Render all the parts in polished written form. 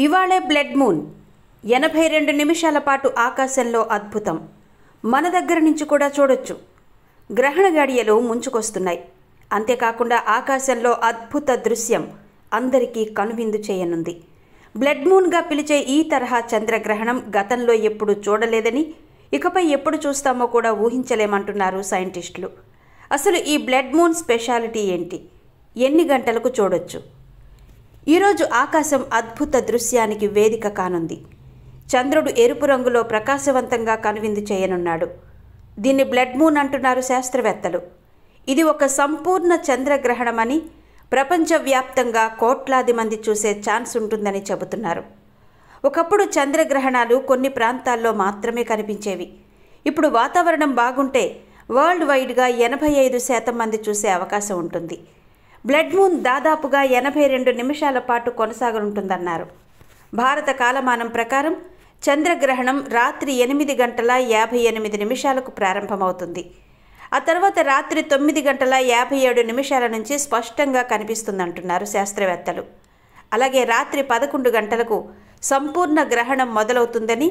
ఇవాళే blood moon 82 నిమిషాల పాటు ఆకాశంలో అద్భుతం. మన దగ్గర నుంచి కూడా చూడొచ్చు. గ్రహణ గడియలు ముంచుకొస్తున్నాయి. అంతేకాకుండా ఆకాశంలో అద్భుత దృశ్యం అందరికీ కనువిందు చేయనుంది. బ్లడ్ మూన్గా పిలిచే ఈ తరహా చంద్రగ్రహణం గతంలో ఎప్పుడు చూడలేదని, ఇకపై ఎప్పుడు చూస్తామో కూడా ఊహించలేమంటున్నారు సైంటిస్టులు. అసలు ఈ బ్లడ్ మూన్ స్పెషాలిటీ ఏంటి? ఎన్ని గంటలకు చూడొచ్చు? ఈరోజు ఆకాశం అద్భుత దృశ్యానికి వేదిక కానుంది. చంద్రుడు ఎరుపు రంగులో ప్రకాశవంతంగా కనువిందు చేయనున్నాడు. దీన్ని బ్లడ్ మూన్ అంటున్నారు శాస్త్రవేత్తలు. ఇది ఒక సంపూర్ణ చంద్రగ్రహణమని, ప్రపంచవ్యాప్తంగా కోట్లాది మంది చూసే ఛాన్స్ ఉంటుందని చెబుతున్నారు. ఒకప్పుడు చంద్రగ్రహణాలు కొన్ని ప్రాంతాల్లో మాత్రమే కనిపించేవి. ఇప్పుడు వాతావరణం బాగుంటే వరల్డ్ వైడ్గా 85% మంది చూసే అవకాశం ఉంటుంది. బ్లడ్ మూన్ దాదాపుగా 82 నిమిషాల పాటు కొనసాగనుంటుందన్నారు. భారత కాలమానం ప్రకారం చంద్రగ్రహణం రాత్రి 8 గంటల 58 నిమిషాలకు ప్రారంభమవుతుంది. ఆ తర్వాత రాత్రి 9 గంటల 57 నిమిషాల నుంచి స్పష్టంగా కనిపిస్తుందంటున్నారు శాస్త్రవేత్తలు. అలాగే రాత్రి 11 గంటలకు సంపూర్ణ గ్రహణం మొదలవుతుందని,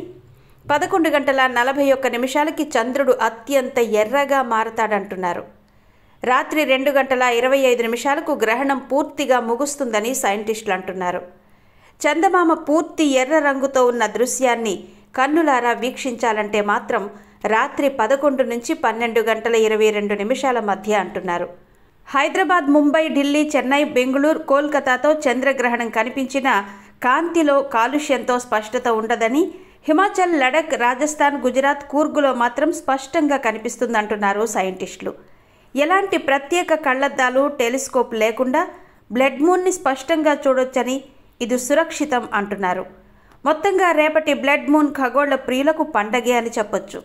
11 గంటల 41 నిమిషాలకి చంద్రుడు అత్యంత ఎర్రగా మారతాడంటున్నారు. రాత్రి 2 గంటల 25 నిమిషాలకు గ్రహణం పూర్తిగా ముగుస్తుందని సైంటిస్టులు అంటున్నారు. చందమామ పూర్తి ఎర్ర రంగుతో ఉన్న దృశ్యాన్ని కన్నులారా వీక్షించాలంటే మాత్రం రాత్రి 11 నుంచి 12 గంటల 22 నిమిషాల మధ్య అంటున్నారు. హైదరాబాద్, ముంబై, ఢిల్లీ, చెన్నై, బెంగుళూరు, కోల్కతాతో చంద్రగ్రహణం కనిపించినా కాంతిలో కాలుష్యంతో స్పష్టత ఉండదని, హిమాచల్, లడఖ్, రాజస్థాన్, గుజరాత్, కూర్గులో మాత్రం స్పష్టంగా కనిపిస్తుందంటున్నారు సైంటిస్టులు. ఎలాంటి ప్రత్యేక కళ్లద్దాలు, టెలిస్కోప్ లేకుండా బ్లడ్ మూన్ని స్పష్టంగా చూడొచ్చని, ఇది సురక్షితం అంటున్నారు. మొత్తంగా రేపటి బ్లడ్ మూన్ ఖగోళ ప్రియులకు పండగే అని చెప్పొచ్చు.